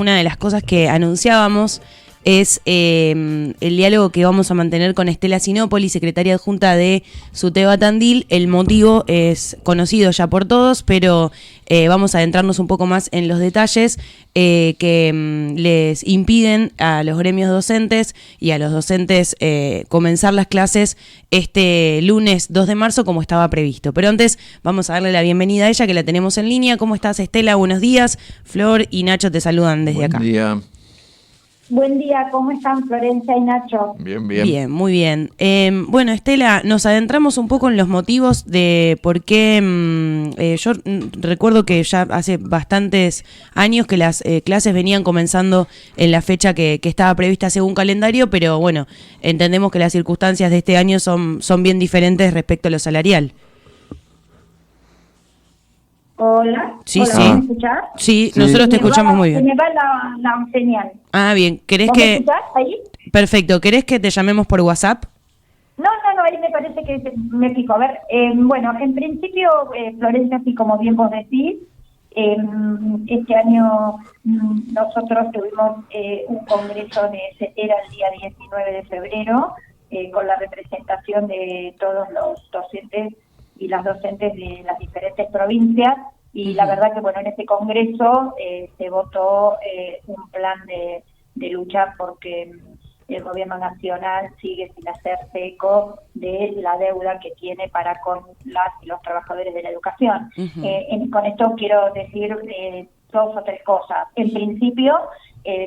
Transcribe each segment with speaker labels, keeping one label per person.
Speaker 1: Una de las cosas que anunciábamos es el diálogo que vamos a mantener con Estela Sinopoli, secretaria adjunta de SUTEBA Tandil. El motivo es conocido ya por todos, pero vamos a adentrarnos un poco más en los detalles que les impiden a los gremios docentes y a los docentes comenzar las clases este lunes 2 de marzo como estaba previsto. Pero antes vamos a darle la bienvenida a ella, que la tenemos en línea. ¿Cómo estás, Estela? Buenos días. Flor y Nacho te saludan desde acá.
Speaker 2: Buen día.
Speaker 3: Buen día, ¿cómo están Florencia y Nacho?
Speaker 2: Bien, bien.
Speaker 1: Bien, muy bien. Bueno, Estela, nos adentramos un poco en los motivos de por qué. Yo recuerdo que ya hace bastantes años que las clases venían comenzando en la fecha que estaba prevista según calendario, pero bueno, entendemos que las circunstancias de este año son bien diferentes respecto a lo salarial.
Speaker 3: Hola.
Speaker 1: Sí,
Speaker 3: Hola,
Speaker 1: sí.
Speaker 3: ¿me escuchás?
Speaker 1: Sí, nosotros te escuchamos muy
Speaker 3: Se
Speaker 1: bien.
Speaker 3: me va la señal.
Speaker 1: Ah, bien. ¿Querés
Speaker 3: ¿Vos
Speaker 1: que...?
Speaker 3: me escuchás ahí?
Speaker 1: Perfecto. ¿Querés que te llamemos por WhatsApp?
Speaker 3: No, ahí me parece que me pico. A ver, bueno, en principio, Florencia, así como bien vos decís, este año nosotros tuvimos un congreso de CETERA el día 19 de febrero, con la representación de todos los docentes y las docentes de las diferentes provincias, y la verdad que bueno, en ese congreso se votó un plan de lucha porque el gobierno nacional sigue sin hacerse eco de la deuda que tiene para con las y los trabajadores de la educación. Con esto quiero decir dos o tres cosas. En principio,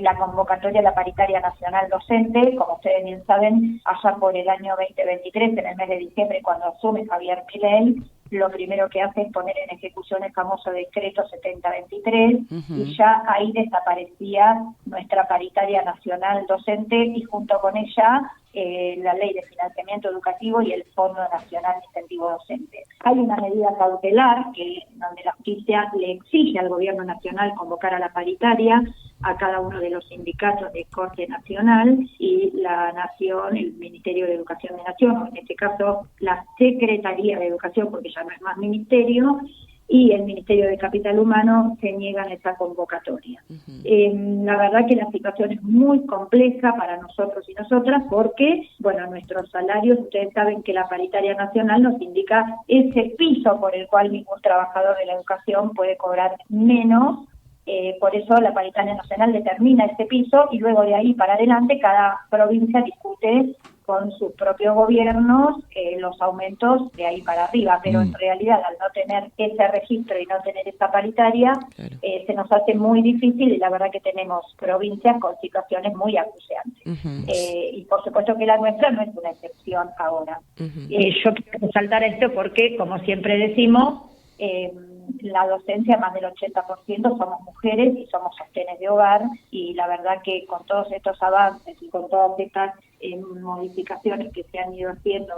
Speaker 3: la convocatoria a la paritaria nacional docente, como ustedes bien saben, allá por el año 2023, en el mes de diciembre, cuando asume Javier Milei, lo primero que hace es poner en ejecución el famoso decreto 7023, y ya ahí desaparecía nuestra paritaria nacional docente, y junto con ella la ley de financiamiento educativo y el Fondo Nacional de Incentivo Docente. Hay una medida cautelar donde la justicia le exige al gobierno nacional convocar a la paritaria a cada uno de los sindicatos de corte nacional, y la Nación, el Ministerio de Educación de Nación, o en este caso la Secretaría de Educación, porque ya no es más ministerio, y el Ministerio de Capital Humano se niegan a esa convocatoria. La verdad que la situación es muy compleja para nosotros y nosotras, porque, bueno, nuestros salarios, ustedes saben que la paritaria nacional nos indica ese piso por el cual ningún trabajador de la educación puede cobrar menos. Por eso la paritaria nacional determina ese piso, y luego de ahí para adelante cada provincia discute con sus propios gobiernos los aumentos de ahí para arriba, pero en realidad al no tener ese registro y no tener esa paritaria, claro, se nos hace muy difícil, y la verdad que tenemos provincias con situaciones muy acuciantes. Y por supuesto que la nuestra no es una excepción ahora. Yo quiero resaltar esto porque, como siempre decimos, la docencia, más del 80% somos mujeres y somos sostenes de hogar, y la verdad que con todos estos avances y con todas estas modificaciones que se han ido haciendo,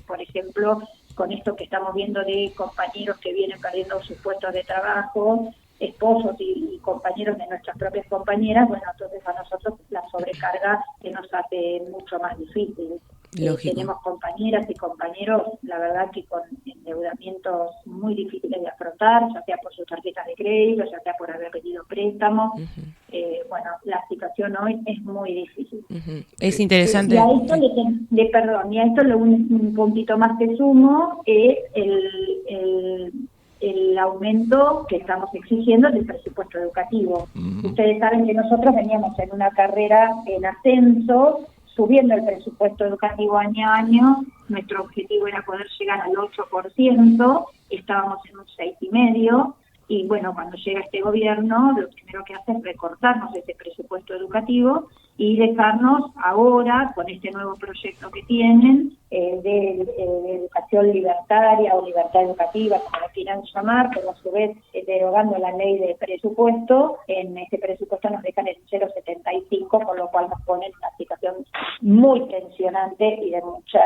Speaker 3: por ejemplo, con esto que estamos viendo de compañeros que vienen perdiendo sus puestos de trabajo, esposos y compañeros de nuestras propias compañeras, bueno, entonces a nosotros la sobrecarga se nos hace mucho más difícil. Tenemos compañeras y compañeros, la verdad que con endeudamientos muy difíciles de afrontar, ya sea por sus tarjetas de crédito, ya sea por haber pedido préstamos. Bueno, la situación hoy es muy difícil.
Speaker 1: Es interesante.
Speaker 3: Y a esto un puntito más que sumo es el aumento que estamos exigiendo del presupuesto educativo. Ustedes saben que nosotros veníamos en una carrera en ascenso, subiendo el presupuesto educativo año a año. Nuestro objetivo era poder llegar al 8%, estábamos en un 6,5%, y bueno, cuando llega este gobierno, lo primero que hace es recortarnos ese presupuesto educativo y dejarnos ahora, con este nuevo proyecto que tienen, de educación libertaria o libertad educativa, como lo quieran llamar, pero a su vez derogando la ley de presupuesto. En ese presupuesto nos dejan el 0,75, con lo cual nos pone en una situación muy tensionante y de mucha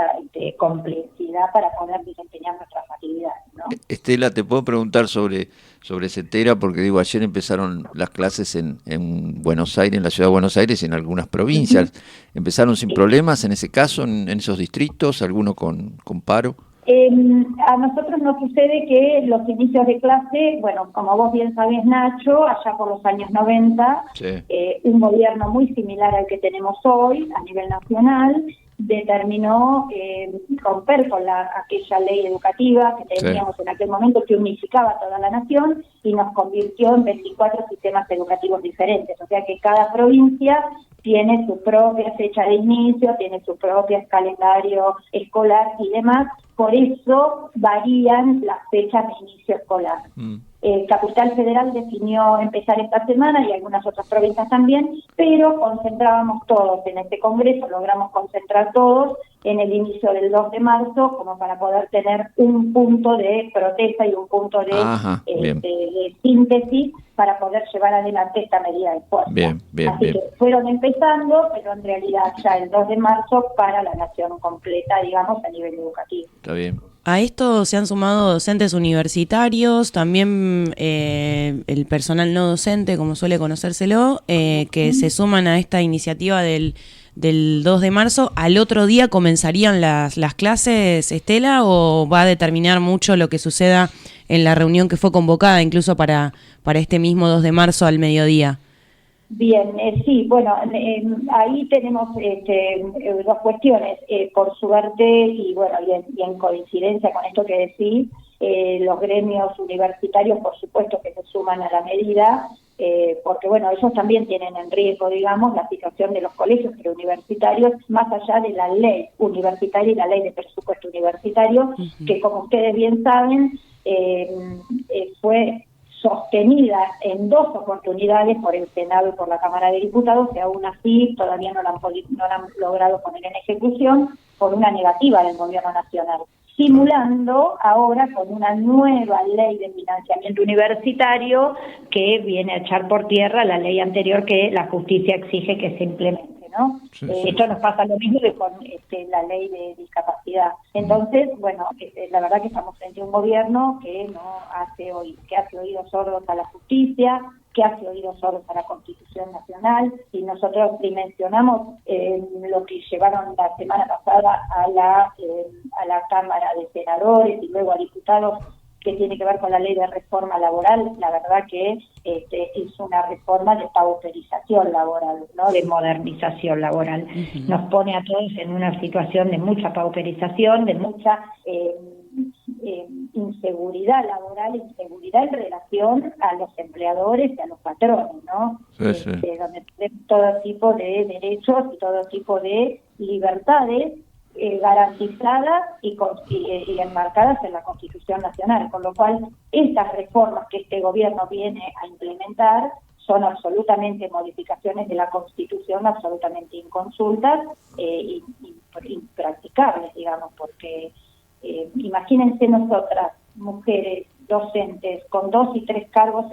Speaker 3: complejidad para poder desempeñar nuestras actividades, ¿no?
Speaker 2: Estela, te puedo preguntar sobre CETERA, porque digo, ayer empezaron las clases en Buenos Aires, en la ciudad de Buenos Aires y en algunas provincias. ¿Empezaron sin problemas en ese caso, en esos distritos, alguno con paro?
Speaker 3: A nosotros nos sucede que los inicios de clase, bueno, como vos bien sabés, Nacho, allá por los años 90,
Speaker 2: Sí.
Speaker 3: Un gobierno muy similar al que tenemos hoy a nivel nacional determinó romper con aquella ley educativa que teníamos en aquel momento, que unificaba toda la nación y nos convirtió en 24 sistemas educativos diferentes. O sea que cada provincia tiene su propia fecha de inicio, tiene su propio calendario escolar y demás. Por eso varían las fechas de inicio escolar. Capital Federal definió empezar esta semana y algunas otras provincias también, pero concentrábamos todos en este congreso, logramos concentrar todos en el inicio del 2 de marzo, como para poder tener un punto de protesta y un punto de síntesis para poder llevar adelante esta medida de fuerza. Así que fueron empezando, pero en realidad ya el 2 de marzo para la nación completa, digamos, a nivel educativo.
Speaker 2: Está bien.
Speaker 1: A esto se han sumado docentes universitarios, también el personal no docente, como suele conocérselo, que se suman a esta iniciativa del 2 de marzo. ¿Al otro día comenzarían las clases, Estela, o va a determinar mucho lo que suceda en la reunión que fue convocada incluso para este mismo 2 de marzo al mediodía?
Speaker 3: Bien, sí, bueno, ahí tenemos dos cuestiones. Por suerte y bueno, y en coincidencia con esto que decís, los gremios universitarios, por supuesto que se suman a la medida, porque bueno, ellos también tienen en riesgo, digamos, la situación de los colegios preuniversitarios, más allá de la ley universitaria y la ley de presupuesto universitario, que como ustedes bien saben, fue sostenida en 2 oportunidades por el Senado y por la Cámara de Diputados, que aún así todavía no la han logrado poner en ejecución por una negativa del Gobierno Nacional, simulando ahora con una nueva ley de financiamiento universitario que viene a echar por tierra la ley anterior que la justicia exige que se implemente, ¿no? Esto nos pasa lo mismo que con la ley de discapacidad. Entonces, bueno, la verdad que estamos frente a un gobierno que hace oídos sordos a la justicia, que hace oídos sordos a la Constitución Nacional, y nosotros dimensionamos lo que llevaron la semana pasada a la Cámara de Senadores y luego a diputados, que tiene que ver con la ley de reforma laboral. La verdad que es una reforma de pauperización laboral, ¿no? De modernización laboral. Nos pone a todos en una situación de mucha pauperización, de mucha inseguridad laboral, inseguridad en relación a los empleadores y a los patrones, ¿no? Donde tenemos todo tipo de derechos y todo tipo de libertades garantizadas y enmarcadas en la Constitución Nacional, con lo cual estas reformas que este gobierno viene a implementar son absolutamente modificaciones de la Constitución, absolutamente inconsultas y impracticables, digamos, porque imagínense nosotras, mujeres docentes, con 2 y 3 cargos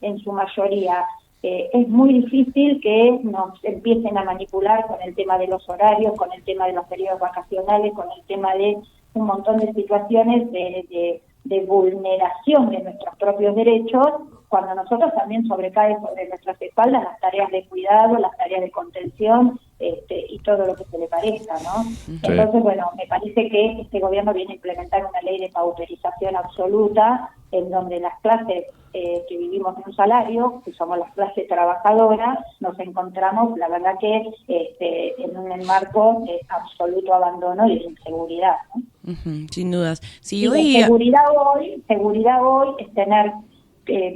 Speaker 3: en su mayoría. Es muy difícil que nos empiecen a manipular con el tema de los horarios, con el tema de los periodos vacacionales, con el tema de un montón de situaciones de vulneración de nuestros propios derechos, cuando nosotros también sobrecae sobre nuestras espaldas las tareas de cuidado, las tareas de contención y todo lo que se le parezca, ¿no? Entonces, bueno, me parece que este gobierno viene a implementar una ley de pauperización absoluta, en donde las clases que vivimos en un salario, que somos las clases trabajadoras, nos encontramos, la verdad que en un marco de absoluto abandono y de inseguridad, ¿no?
Speaker 1: Sin dudas. Sí,
Speaker 3: seguridad hoy es tener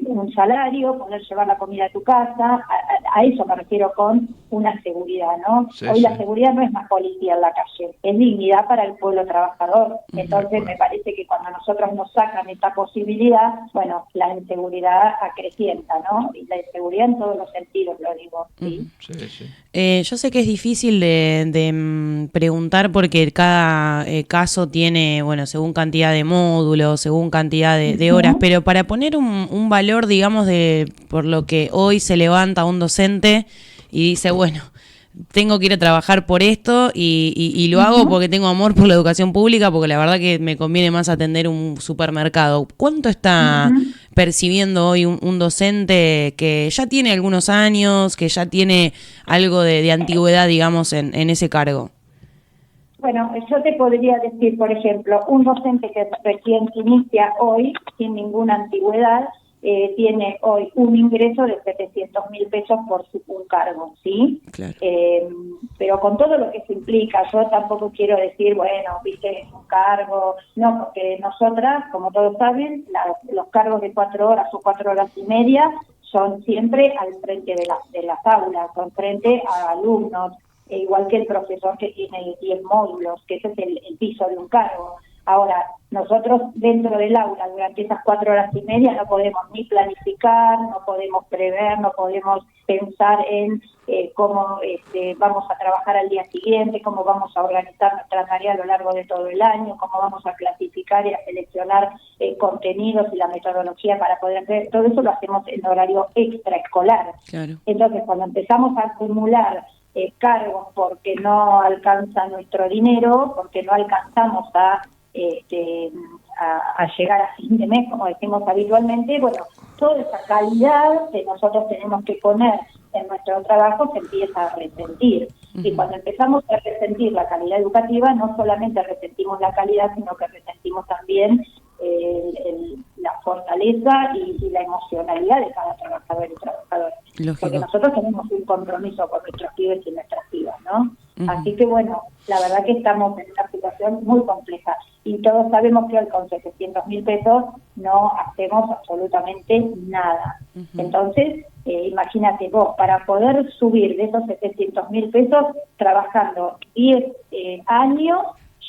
Speaker 3: un salario, poder llevar la comida a tu casa, a eso me refiero con una seguridad, ¿no? Hoy la seguridad no es más policía en la calle, es dignidad para el pueblo trabajador. Entonces me parece que cuando nosotros nos sacan esta posibilidad, bueno, la inseguridad acrecienta, ¿no? Y la inseguridad en todos los sentidos, lo digo, ¿sí?
Speaker 1: Yo sé que es difícil de preguntar porque cada caso tiene, bueno, según cantidad de módulos, según cantidad de horas, pero para poner un valor, digamos, por lo que hoy se levanta un docente y dice, bueno, tengo que ir a trabajar por esto y lo hago porque tengo amor por la educación pública, porque la verdad que me conviene más atender un supermercado. ¿Cuánto está percibiendo hoy un docente que ya tiene algunos años, que ya tiene algo de antigüedad, digamos, en ese cargo?
Speaker 3: Bueno, yo te podría decir, por ejemplo, un docente que recién inicia hoy, sin ninguna antigüedad, tiene hoy un ingreso de 700.000 pesos por un cargo, ¿sí?
Speaker 1: Claro.
Speaker 3: Pero con todo lo que eso implica, yo tampoco quiero decir, bueno, viste, es un cargo, no, porque nosotras, como todos saben, los cargos de 4 horas o 4 horas y media son siempre al frente de las aulas, son frente a alumnos, igual que el profesor que tiene 10 módulos, que ese es el piso de un cargo. Ahora, nosotros dentro del aula, durante esas 4 horas y media, no podemos ni planificar, no podemos prever, no podemos pensar en cómo vamos a trabajar al día siguiente, cómo vamos a organizar nuestra tarea a lo largo de todo el año, cómo vamos a clasificar y a seleccionar contenidos y la metodología para poder hacer. Todo eso lo hacemos en horario extraescolar. Claro. Entonces, cuando empezamos a acumular cargos porque no alcanza nuestro dinero, porque no alcanzamos a llegar a fin de mes, como decimos habitualmente, bueno, toda esa calidad que nosotros tenemos que poner en nuestro trabajo se empieza a resentir. Y cuando empezamos a resentir la calidad educativa, no solamente resentimos la calidad, sino que resentimos también la fortaleza y la emocionalidad de cada trabajador y trabajadora. Lógico. Porque nosotros tenemos un compromiso con nuestros pibes y nuestras pibas, ¿no? Así que bueno, la verdad que estamos en una situación muy compleja y todos sabemos que hoy con 700.000 pesos no hacemos absolutamente nada. Entonces, imagínate vos, para poder subir de esos 700.000 pesos trabajando 10 años,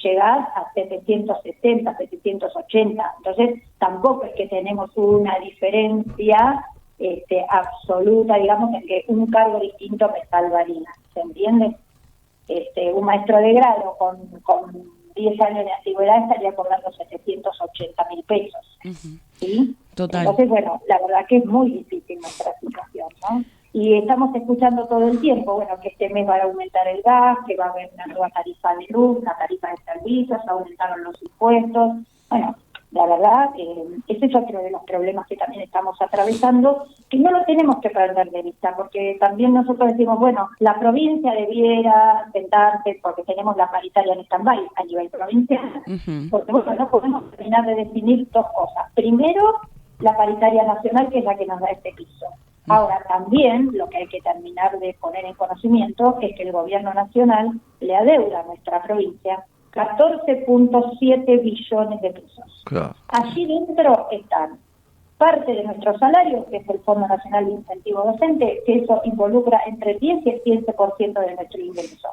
Speaker 3: llegás a 760, 780. Entonces, tampoco es que tenemos una diferencia absoluta, digamos, en que un cargo distinto me salvaría, ¿se entiende? Un maestro de grado con 10 años de antigüedad estaría cobrando 780.000 pesos. ¿Sí? Total. Entonces, bueno, la verdad que es muy difícil nuestra situación, ¿no? Y estamos escuchando todo el tiempo, bueno, que este mes va a aumentar el gas, que va a haber una nueva tarifa de luz, una tarifa de servicios, aumentaron los impuestos. Bueno, la verdad, ese es otro de los problemas que también estamos atravesando, que no lo tenemos que perder de vista, porque también nosotros decimos, bueno, la provincia debiera sentarse, porque tenemos la paritaria en stand-by a nivel provincial, porque bueno, no podemos terminar de definir dos cosas. Primero, la paritaria nacional, que es la que nos da este piso. Ahora, también lo que hay que terminar de poner en conocimiento es que el gobierno nacional le adeuda a nuestra provincia 14.7 billones de pesos. Claro. Allí dentro están parte de nuestro salario, que es el Fondo Nacional de Incentivo Docente, que eso involucra entre el 10 y el 15% de nuestro ingreso.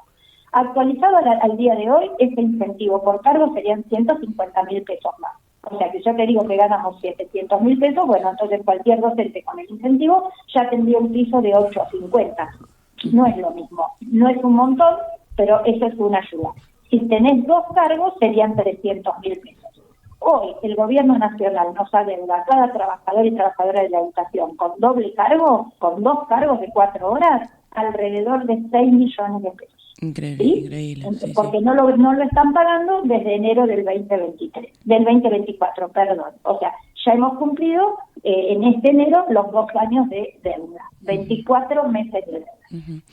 Speaker 3: Actualizado al día de hoy, ese incentivo por cargo serían 150.000 pesos más. O sea, que yo te digo que ganamos 700.000 pesos, bueno, entonces cualquier docente con el incentivo ya tendría un piso de 8.50. No es lo mismo, no es un montón, pero eso es una ayuda. Si tenés 2 cargos, serían 300.000 pesos. Hoy el gobierno nacional nos adeuda a cada trabajador y trabajadora de la educación con doble cargo, con 2 cargos de 4 horas, alrededor de 6 millones de pesos.
Speaker 1: Increíble, ¿sí? Increíble.
Speaker 3: Sí, porque sí. No lo están pagando desde enero del 2024, perdón. O sea, ya hemos cumplido en este enero los 2 años de deuda, 24 meses de deuda.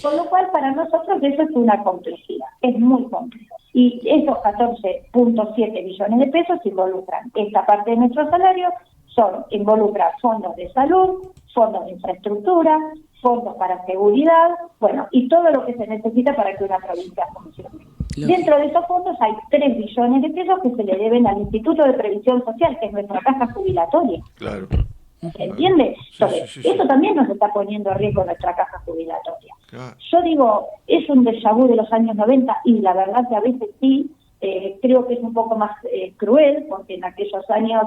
Speaker 3: Con lo cual, para nosotros eso es una complejidad, es muy complejo. Y esos 14.7 billones de pesos involucran esta parte de nuestro salario, involucra fondos de salud, fondos de infraestructura, fondos para seguridad, bueno, y todo lo que se necesita para que una provincia funcione. Dentro de esos fondos hay 3 billones de pesos que se le deben al Instituto de Previsión Social, que es nuestra caja jubilatoria. Claro. ¿Se entiende? Entonces, sí. Eso también nos está poniendo en riesgo nuestra caja jubilatoria. Claro. Yo digo, es un déjà vu de los años 90 y la verdad que a veces sí, creo que es un poco más cruel, porque en aquellos años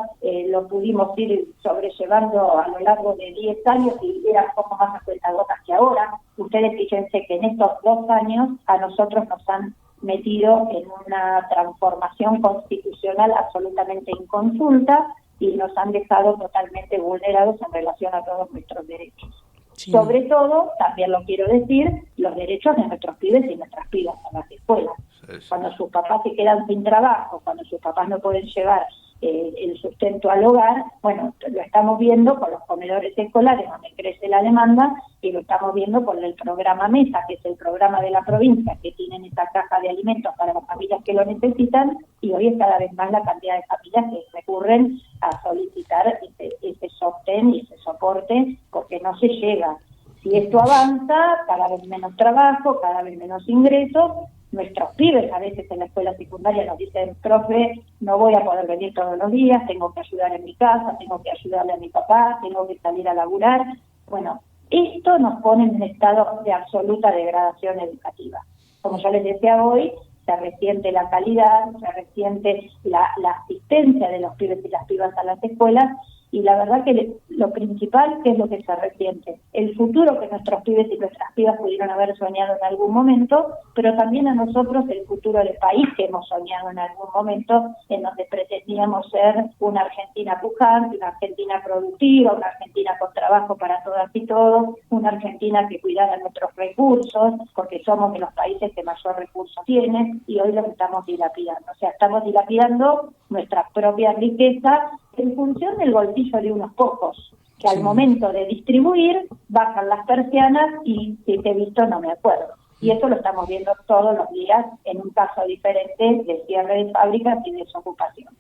Speaker 3: lo pudimos ir sobrellevando a lo largo de 10 años y era un poco más a cuentagotas que ahora. Ustedes fíjense que en estos 2 años a nosotros nos han metido en una transformación constitucional absolutamente inconsulta y nos han dejado totalmente vulnerados en relación a todos nuestros derechos. Sí. Sobre todo, también lo quiero decir, los derechos de nuestros pibes y nuestras pibas en las escuelas. Sí. Cuando sus papás se quedan sin trabajo, cuando sus papás no pueden llevar el sustento al hogar. Bueno, lo estamos viendo con los comedores escolares, donde crece la demanda, y lo estamos viendo con el programa MESA, que es el programa de la provincia, que tienen esa caja de alimentos para las familias que lo necesitan, y hoy es cada vez más la cantidad de familias que recurren a solicitar ese sostén y ese soporte, porque no se llega. Si esto avanza, cada vez menos trabajo, cada vez menos ingresos. Nuestros pibes a veces en la escuela secundaria nos dicen: profe, no voy a poder venir todos los días, tengo que ayudar en mi casa, tengo que ayudarle a mi papá, tengo que salir a laburar. Bueno, esto nos pone en un estado de absoluta degradación educativa. Como ya les decía hoy, se resiente la calidad, se resiente la asistencia de los pibes y las pibas a las escuelas, y la verdad que lo principal, ¿qué es lo que se resiente? El futuro que nuestros pibes y nuestras pibas pudieron haber soñado en algún momento, pero también a nosotros el futuro del país que hemos soñado en algún momento, en donde pretendíamos ser una Argentina pujante, una Argentina productiva, una Argentina con trabajo para todas y todos, una Argentina que cuidara nuestros recursos, porque somos de los países que mayor recursos tienen, y hoy los estamos dilapidando. O sea, estamos dilapidando nuestra propia riqueza en función del bolsillo de unos pocos, que al momento de distribuir bajan las persianas y si te he visto no me acuerdo. Y eso lo estamos viendo todos los días en un caso diferente de cierre de fábricas y desocupación.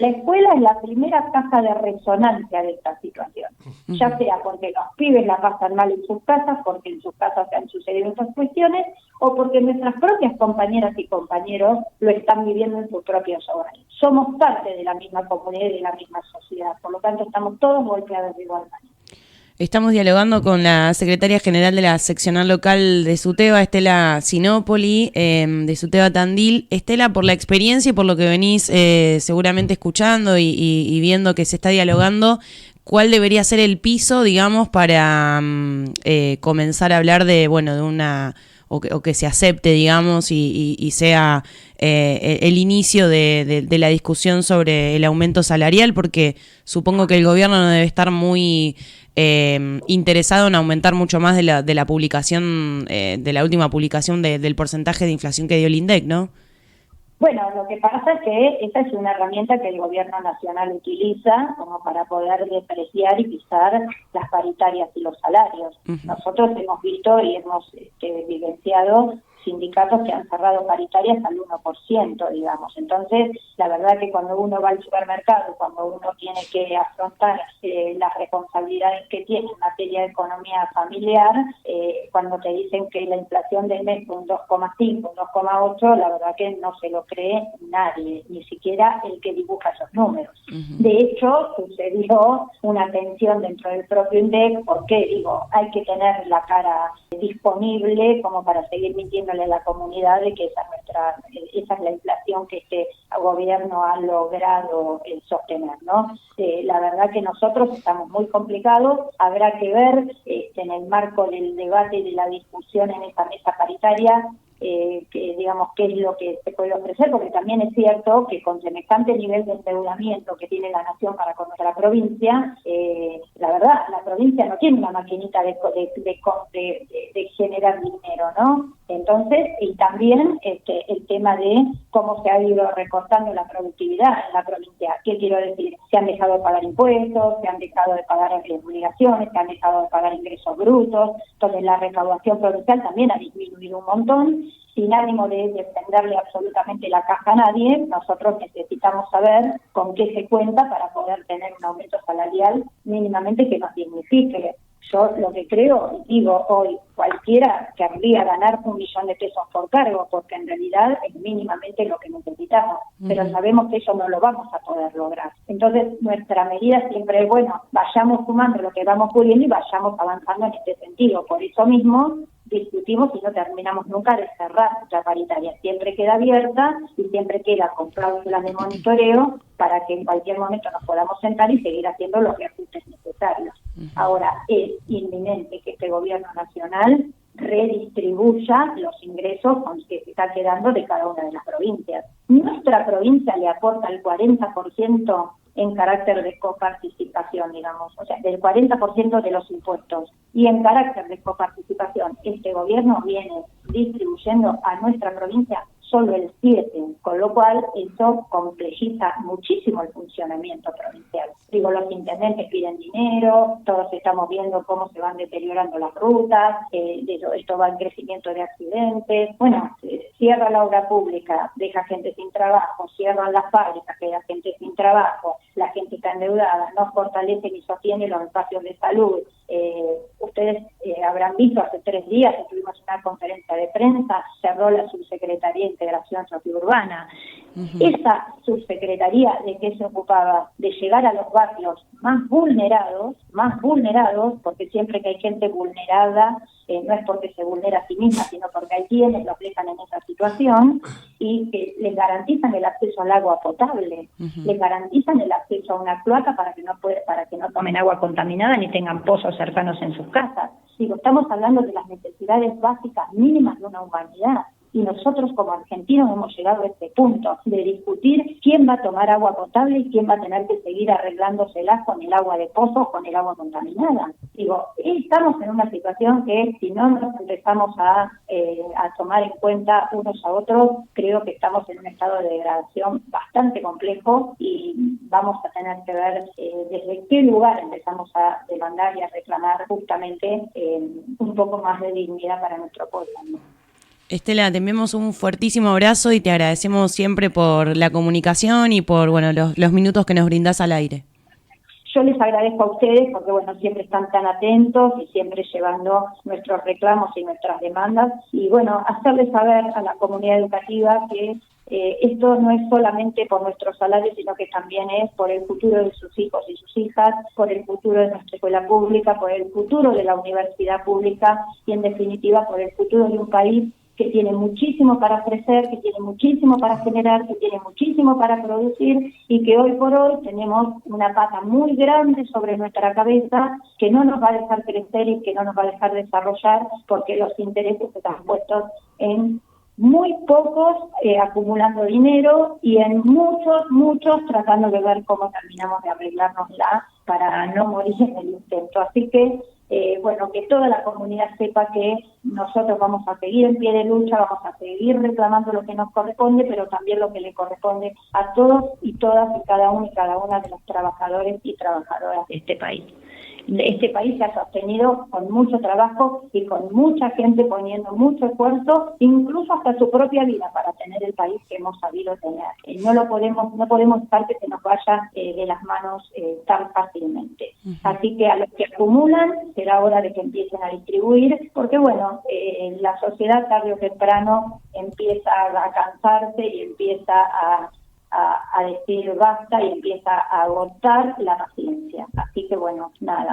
Speaker 3: La escuela es la primera caja de resonancia de esta situación, ya sea porque los pibes la pasan mal en sus casas, porque en sus casas se han sucedido estas cuestiones, o porque nuestras propias compañeras y compañeros lo están viviendo en sus propios hogares. Somos parte de la misma comunidad y de la misma sociedad, por lo tanto estamos todos golpeados de igual manera.
Speaker 1: Estamos dialogando con la secretaria general de la seccional local de SUTEBA, Estela Sinopoli, de SUTEBA Tandil. Estela, por la experiencia y por lo que venís seguramente escuchando y viendo que se está dialogando, ¿cuál debería ser el piso, digamos, para comenzar a hablar de una... O que se acepte, digamos, y sea el inicio de la discusión sobre el aumento salarial? Porque supongo que el gobierno no debe estar muy interesado en aumentar mucho más de la publicación, de la última publicación del porcentaje de inflación que dio el INDEC, ¿no?
Speaker 3: Bueno, lo que pasa es que esta es una herramienta que el gobierno nacional utiliza como para poder depreciar y pisar las paritarias y los salarios. Nosotros hemos visto y hemos vivenciado sindicatos que han cerrado paritarias al 1%, digamos. Entonces, la verdad que cuando uno va al supermercado, cuando uno tiene que afrontar las responsabilidades que tiene en materia de economía familiar, cuando te dicen que la inflación del mes fue un 2,5, un 2,8, la verdad que no se lo cree nadie, ni siquiera el que dibuja esos números. De hecho, sucedió una tensión dentro del propio INDEC, porque, hay que tener la cara disponible como para seguir mintiéndole a la comunidad de que esa es la inflación que este gobierno ha logrado sostener, ¿no? La verdad que nosotros estamos muy complicados. Habrá que ver en el marco del debate y de la discusión en esta mesa paritaria qué es lo que se puede ofrecer, porque también es cierto que con semejante nivel de endeudamiento que tiene la nación para con nuestra provincia, la verdad, la provincia no tiene una maquinita de generar dinero, ¿no? Entonces, y también el tema de cómo se ha ido recortando la productividad en la provincia. ¿Qué quiero decir? Se han dejado de pagar impuestos, se han dejado de pagar obligaciones, se han dejado de pagar ingresos brutos, entonces la recaudación provincial también ha disminuido un montón. Sin ánimo de defenderle absolutamente la caja a nadie, nosotros necesitamos saber con qué se cuenta para poder tener un aumento salarial mínimamente que nos dignifique. Yo lo que creo, hoy, cualquiera querría ganar 1 millón de pesos por cargo, porque en realidad es mínimamente lo que necesitamos, pero sabemos que eso no lo vamos a poder lograr. Entonces, nuestra medida siempre es, vayamos sumando lo que vamos pudiendo y vayamos avanzando en este sentido. Por eso mismo, discutimos y no terminamos nunca de cerrar la paritaria. Siempre queda abierta y siempre queda con cláusulas de monitoreo para que en cualquier momento nos podamos sentar y seguir haciendo los reajustes necesarios. Ahora, es inminente que este gobierno nacional redistribuya los ingresos que se está quedando de cada una de las provincias. Nuestra provincia le aporta el 40% en carácter de coparticipación, o sea, del 40% de los impuestos. Y en carácter de coparticipación, este gobierno viene distribuyendo a nuestra provincia solo el 7, con lo cual eso complejiza muchísimo el funcionamiento provincial. Digo, los intendentes piden dinero, todos estamos viendo cómo se van deteriorando las rutas, esto va en crecimiento de accidentes. Bueno, cierra la obra pública, deja gente sin trabajo, cierran las fábricas, queda gente sin trabajo, la gente está endeudada, no fortalece ni sostiene los espacios de salud. Ustedes habrán visto hace 3 días que tuvimos una conferencia de prensa, cerró la Subsecretaría de Integración Sociourbana. Esa subsecretaría, ¿de qué se ocupaba? De llegar a los barrios más vulnerados, porque siempre que hay gente vulnerada, no es porque se vulnera a sí misma, sino porque hay quienes los dejan en esa situación, y que les garantizan el acceso al agua potable, les garantizan el acceso a una cloaca para que no tomen agua contaminada ni tengan pozos cercanos en sus casas. Digo, estamos hablando de las necesidades básicas mínimas de una humanidad. Y nosotros como argentinos hemos llegado a este punto de discutir quién va a tomar agua potable y quién va a tener que seguir arreglándoselas con el agua de pozo o con el agua contaminada. Digo, estamos en una situación que si no nos empezamos a tomar en cuenta unos a otros, creo que estamos en un estado de degradación bastante complejo y vamos a tener que ver desde qué lugar empezamos a demandar y a reclamar justamente un poco más de dignidad para nuestro pueblo, ¿no?
Speaker 1: Estela, te enviamos un fuertísimo abrazo y te agradecemos siempre por la comunicación y por los minutos que nos brindás al aire.
Speaker 3: Yo les agradezco a ustedes porque siempre están tan atentos y siempre llevando nuestros reclamos y nuestras demandas. Y hacerles saber a la comunidad educativa que esto no es solamente por nuestros salarios, sino que también es por el futuro de sus hijos y sus hijas, por el futuro de nuestra escuela pública, por el futuro de la universidad pública y, en definitiva, por el futuro de un país que tiene muchísimo para crecer, que tiene muchísimo para generar, que tiene muchísimo para producir y que hoy por hoy tenemos una pata muy grande sobre nuestra cabeza que no nos va a dejar crecer y que no nos va a dejar desarrollar porque los intereses están puestos en muy pocos acumulando dinero y en muchos tratando de ver cómo terminamos de arreglárnosla para no morir en el intento. Así que que toda la comunidad sepa que nosotros vamos a seguir en pie de lucha, vamos a seguir reclamando lo que nos corresponde, pero también lo que le corresponde a todos y todas y cada uno y cada una de los trabajadores y trabajadoras de este país. Este país se ha sostenido con mucho trabajo y con mucha gente poniendo mucho esfuerzo, incluso hasta su propia vida, para tener el país que hemos sabido tener. No podemos dejar que se nos vaya de las manos tan fácilmente. Así que a los que acumulan será hora de que empiecen a distribuir, porque la sociedad tarde o temprano empieza a cansarse y empieza a decir basta y empieza a agotar la paciencia. Así que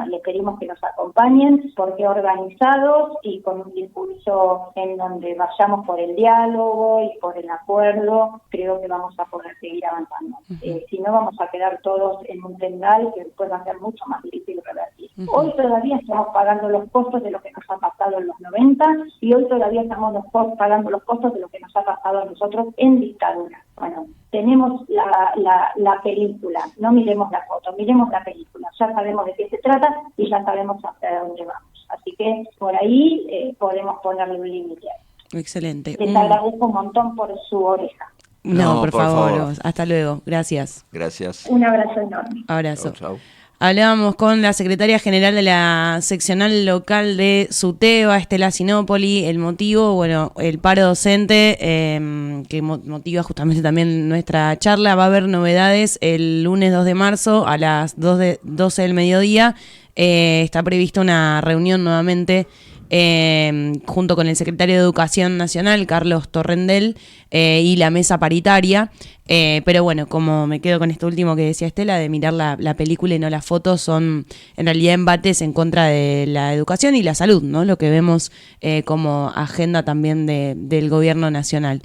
Speaker 3: les pedimos que nos acompañen porque organizados y con un discurso en donde vayamos por el diálogo y por el acuerdo, creo que vamos a poder seguir avanzando. Si no, vamos a quedar todos en un tendal que después va a ser mucho más difícil revertir. Hoy todavía estamos pagando los costos de lo que nos ha pasado en los 90 y hoy todavía estamos pagando los costos de lo que nos ha pasado a nosotros en dictadura. Tenemos la película, no miremos la foto, miremos la película. Ya sabemos de qué se trata y ya sabemos hacia dónde vamos. Así que por ahí podemos ponerle un límite.
Speaker 1: Excelente.
Speaker 3: Les agradezco un montón por su oreja.
Speaker 1: No, por favor. Hasta luego. Gracias.
Speaker 2: Gracias.
Speaker 3: Un abrazo enorme.
Speaker 1: Abrazo.
Speaker 2: Chau.
Speaker 1: Hablábamos con la secretaria general de la seccional local de SUTEBA, Estela Sinopoli. El motivo, el paro docente, que motiva justamente también nuestra charla. Va a haber novedades el lunes 2 de marzo a las 12 del mediodía. Está prevista una reunión nuevamente junto con el secretario de Educación Nacional, Carlos Torrendel, y la mesa paritaria. Pero como me quedo con esto último que decía Estela, de mirar la película y no las fotos, son en realidad embates en contra de la educación y la salud, ¿no? Lo que vemos como agenda también del gobierno nacional.